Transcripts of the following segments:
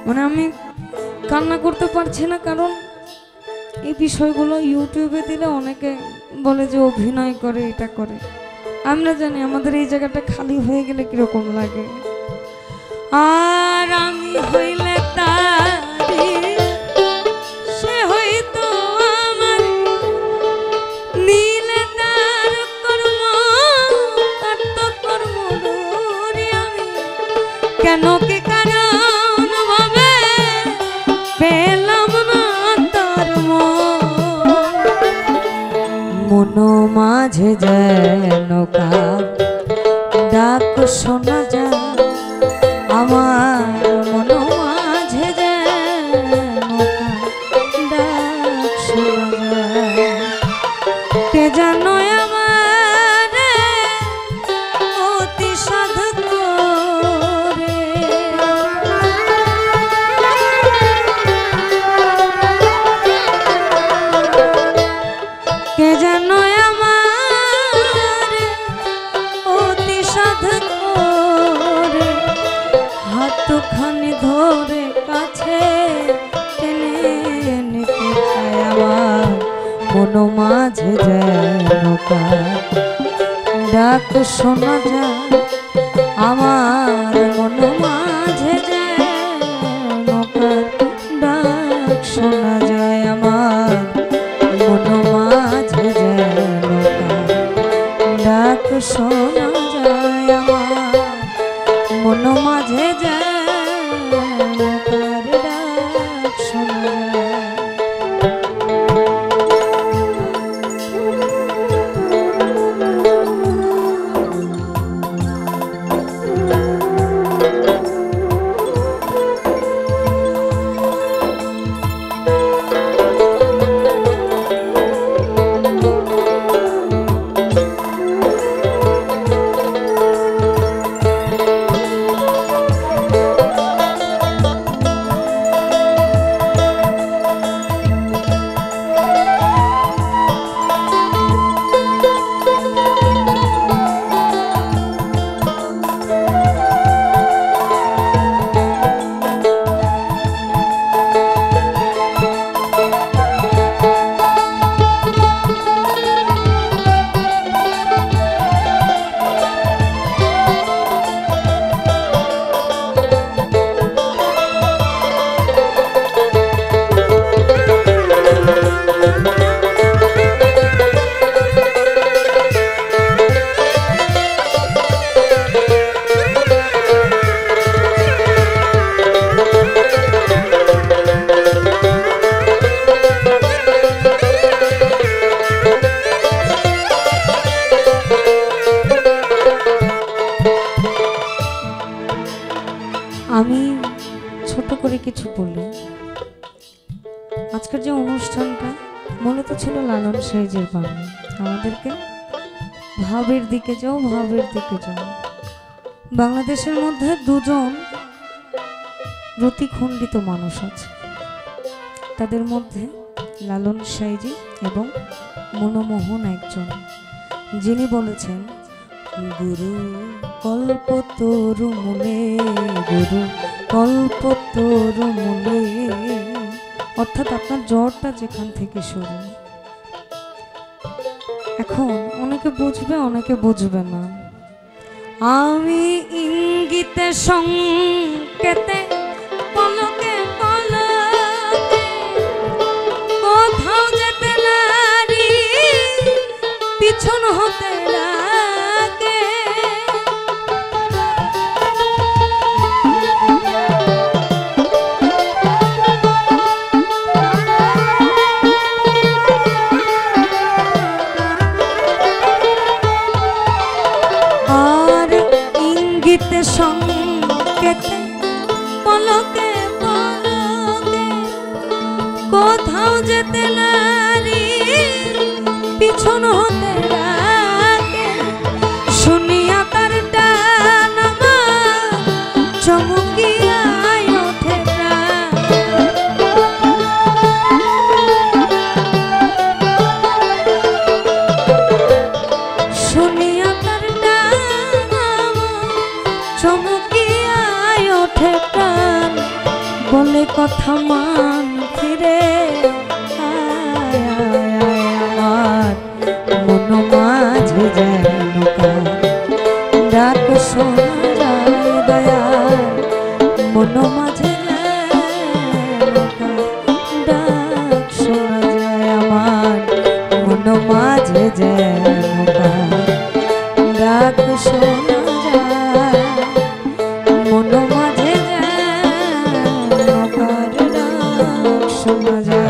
মানে আমি কান্না করতে পারছি না, কারণ এই বিষয়গুলো ইউটিউবে দিলে অনেকে বলে যে অভিনয় করে, এটা করে। আমরা জানি আমাদের এই জায়গাটা খালি হয়ে গেলে কিরকম লাগে। আর আমি হইলে তারি, সে হয়তো আমার নীলে তার কর্ম কাট্য কর্ম দূরে। আমি কেন কি কারণ ভাবে পেলাম না তার মন মাঝে যেন কার ডাক শোনা যায়, আমার মন মাঝে যেন কার ডাক শোনা যায়। কে জানো আমার অতি সাধক করে, কে জানো আমার অতি সাধক করে, হাতখানি ধরে কাছে টেনে নিতে চায়। আমার মন মাঝে যেন কার ডাক শোনা যায়, আমার মন মাঝে যেন কার ডাক শোনা যায়। আমার মন মাঝে যেন কার ডাক শোনা যায়, আমার মন মাঝে যেন কার ডাক শোনা যায়। আমি ছোট করে কিছু বলি। আজকের যে অনুষ্ঠানটা মূলত ছিল লালন সাইজের বাণী, আমাদেরকে ভাবের দিকে যাও, ভাবের দিকে যাও। বাংলাদেশের মধ্যে দুজন রতিখণ্ডিত মানুষ আছে, তাদের মধ্যে লালন সাইজি এবং মনমোহন একজন, যিনি বলেছেন গুরু কল্পতরু মূলে, গুরু কল্পতরু মূলে। অর্থাৎ আপনার জ্বরটা যেখান থেকে শুরু। এখন অনেকে বুঝবে, অনেকে বুঝবে না। আমি ইঙ্গিতে সংকেতে পলকে পলকে কোথাও যেতে নারী পিছন হতে লাগে। আর ইঙ্গিতে সংকেতে পলকে পলকে কোথাও যেতে নারী পিছন হতে লাগে। শুনিয়া তার টান আমার চমকিয়া ওঠে প্রাণ। শুনিয়া তার টান আমার চমকিয়া ওঠে প্রাণ। বলে কথা মান ফিরে আমার মন মাঝে যেন ডাক শোনা যায় দয়াল মন মাঝে ডাক শোনা যায় আমার মন মাঝে যেন ডাক শোনা যায় মন মাঝে ডাক শোনা যায়।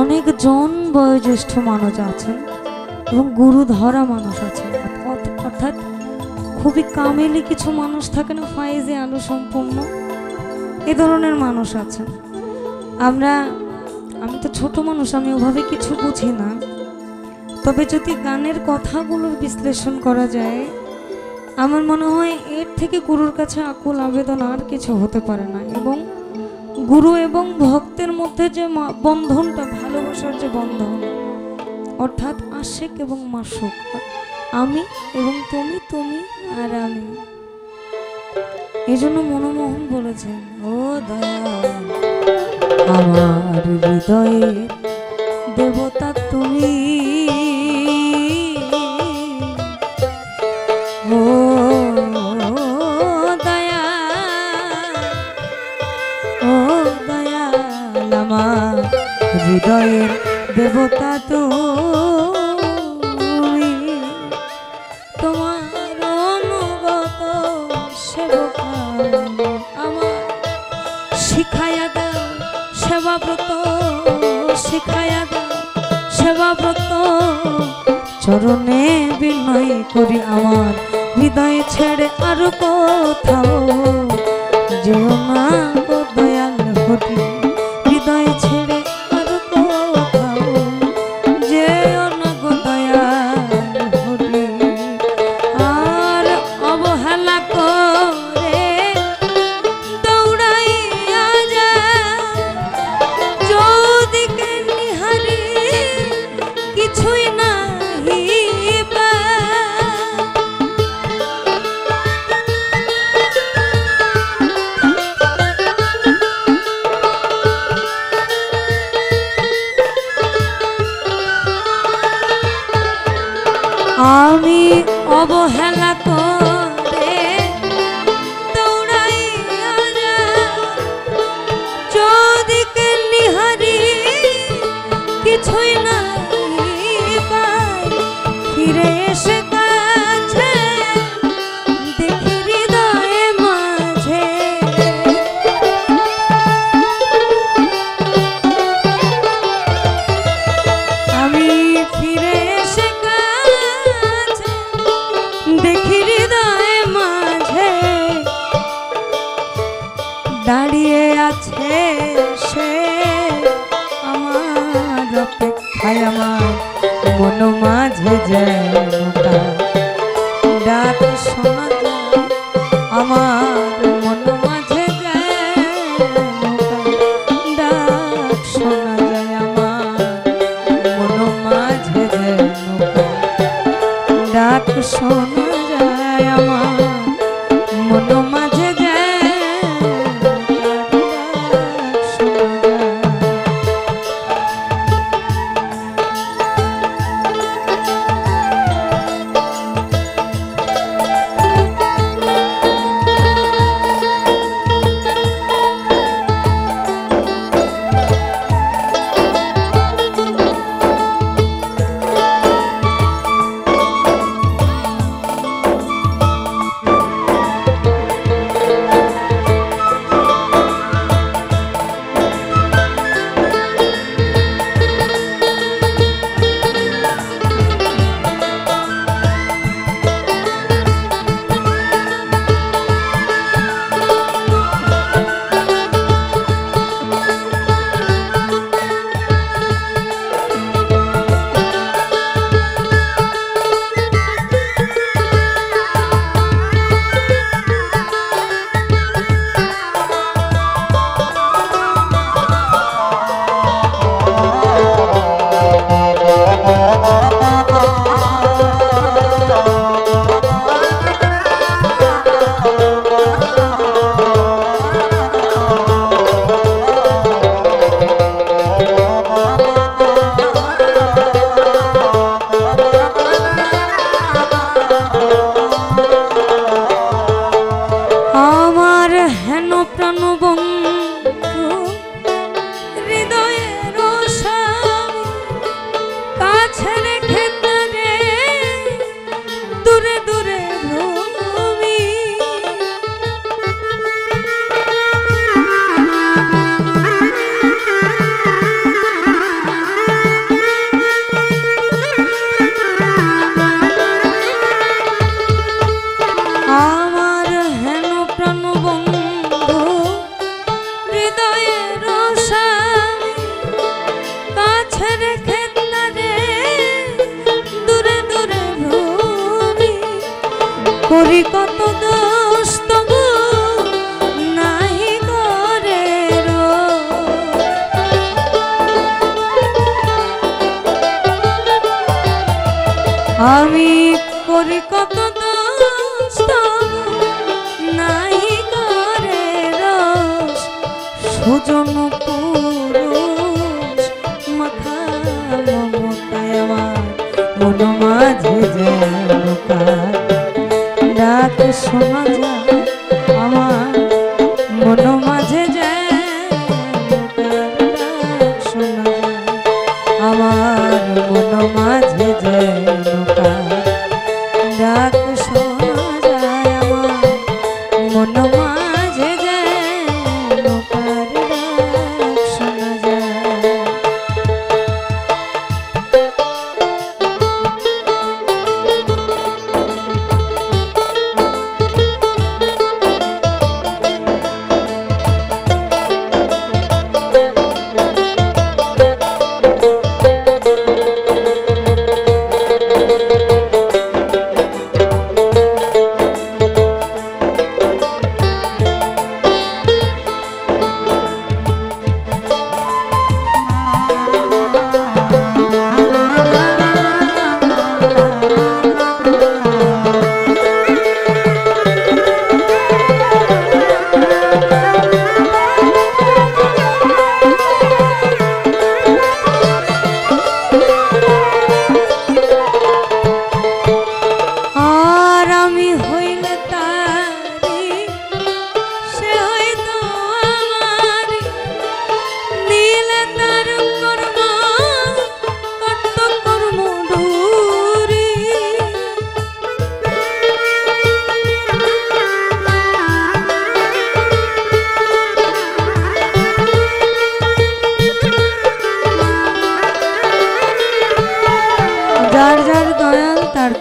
অনেকজন বয়োজ্যেষ্ঠ মানুষ আছেন এবং গুরু ধরা মানুষ আছেন, অর্থাৎ খুবই কামেলি কিছু মানুষ থাকে না, ফাইজে আলো সম্পূর্ণ, এ ধরনের মানুষ আছেন। আমি তো ছোট মানুষ, আমি ওভাবে কিছু বুঝি না, তবে যদি গানের কথাগুলোর বিশ্লেষণ করা যায় আমার মনে হয় এর থেকে গুরুর কাছে আকুল আবেদন আর কিছু হতে পারে না। এবং গুরু এবং ভক্তের মধ্যে যে বন্ধনটা, ভালোবাসার যে বন্ধন, অর্থাৎ আশিক এবং মাসুক, আমি এবং তুমি, তুমি আর আমি। এই জন্য মনমোহন বলেছেন, ও দয়াল আমার হৃদয়ে দেবতা তুমি, ও হৃদয়ের দেবতা তুমি, তোমার অনুগত সেবক আমার, শিখায়া দাও সেবাব্রত, শিখায়া দাও সেবাব্রত, চরণে বিনয় করি আমার হৃদয় ছেড়ে আর কোথাও যেও না গো দয়াল হরি, হৃদয় ছেড়ে আমি অবহেলা করে দৌড়াইয়া চৌদিকে নিহারি, কিছুই নাই পাই, ফিরে এসে কাছে দেখি হৃদয়ে মাঝে আমি, ফিরে এসে দেখি হৃদয় মাঝে দাঁড়িয়ে আছে সে আমার অপেক্ষায়, আমার মন মাঝে যেন ডাক শোনা যায়, আমার মন মাঝে যেন ডাক শোনা যায়, আমার মন মাঝে যেন ডাক শোনা যায় আমার মন মাঝে করি কত দোষ তবু নাহি করে আমি করি কত দোষ তবু নাহি করে সুজন পুরুষ মাথা মমতায় আমার মন মাঝে যেন ডাক শোনা যায় আমার মন মাঝে ডাক শোনা যায় আমার মন মাঝে ডাক শোনা যায় আমার মন মাঝে ডাক শোনা যায়।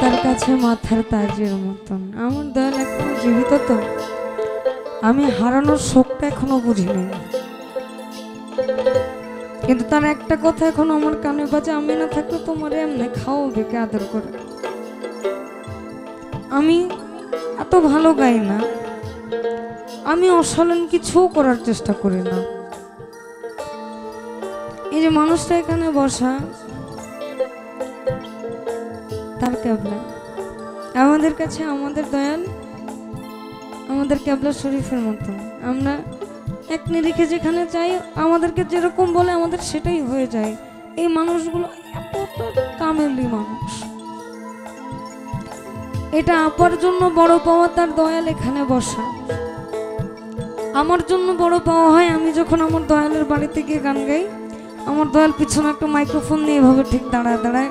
তার কাছে মাথার তাজের মতন আমার দয়াল এখনো জীবিত তো আমি হারানোর শোকটা এখনো বুঝিনি কিন্তু তার একটা কথা এখন আমার কানে বাজে আমি না থাকলে তোমার এমনি খাওয়াবে কে আদর করে আমি এত ভালো গাই না আমি অশালীন কিছু করার চেষ্টা করি না এই যে মানুষটা এখানে বসা তার কেবলা আমাদের কাছে আমাদের দয়াল আমাদের কেবলা শরীফের মতো। আমরা এক নিরিখে যেখানে চাই আমাদেরকে যেরকম বলে আমাদের সেটাই হয়ে যায়। এই মানুষগুলো এতটা কামেলি মানুষ। এটা আপার জন্য বড় পাওয়া তার দয়াল এখানে বসা। আমার জন্য বড় পাওয়া হয় আমি যখন আমার দয়ালের বাড়িতে গিয়ে গান গাই, আমার দয়াল পিছনে একটা মাইক্রোফোন নিয়ে এভাবে ঠিক দাঁড়ায় দাঁড়ায়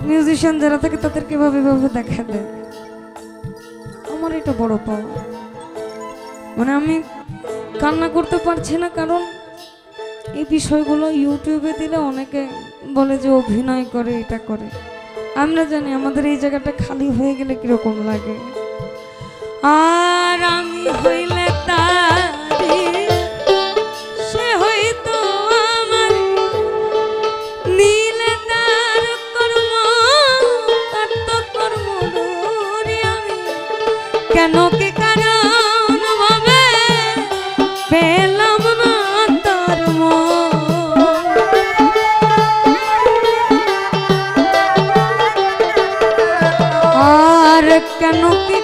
মিউজিশিয়ান যারা থাকে তাদেরকে এভাবে দেখা দেয়। আমার এটা বড় পাওয়া। মানে আমি কান্না করতে পারছি না, কারণ এই বিষয়গুলো ইউটিউবে দিলে অনেকে বলে যে অভিনয় করে, এটা করে। আমরা জানি আমাদের এই জায়গাটা খালি হয়ে গেলে কিরকম লাগে। আর আমি হইলে তারি সে হইতো আমার নীলে তার কর্ম, তার তো কর্ম দূরে আমি কেন কি কারণ ভাবে পেলাম না তার আর কেন কি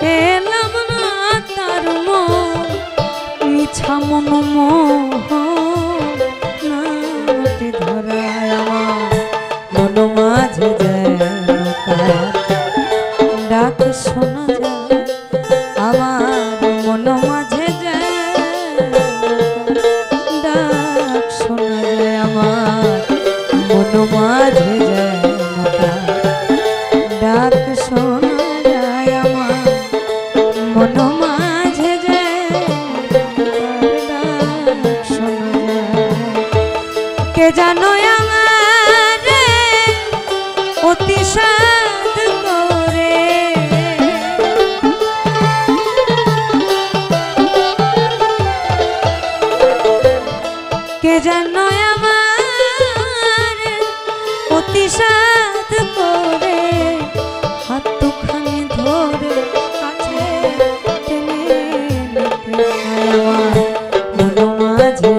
পেলাম না তার মিছা মন মোহটি ধরায় আমার মন মাঝে ডাক শোনা যায়, আমার মন মাঝে ডাক শোনা যায়, আমার মন মাঝে ডাক শোনা যায়, আমার মন মাঝে ডাক শোনা যায়। কে জানো আমার অতি সাধ করে কে জানো আমার অতি সাধ করে হাত দুখানি ধরে কাছে টেনে নিতে আমার মন মাঝে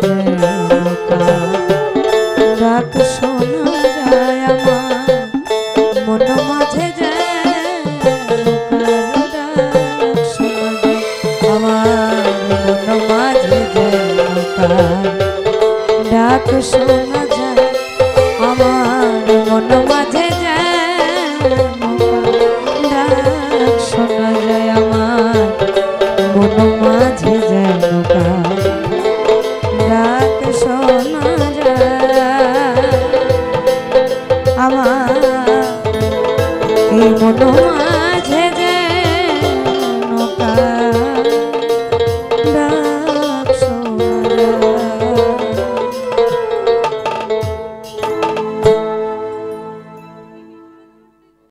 ডাক শোনা যায়, আমার মন মাঝে ডাক শোনা যায়, আমার মন মাঝে ডাক শোনা যায়, আমার মন মাঝে ডাক শোনা যায়, আমার মন মাঝে ডাক শোনা যায়, আমার এই মন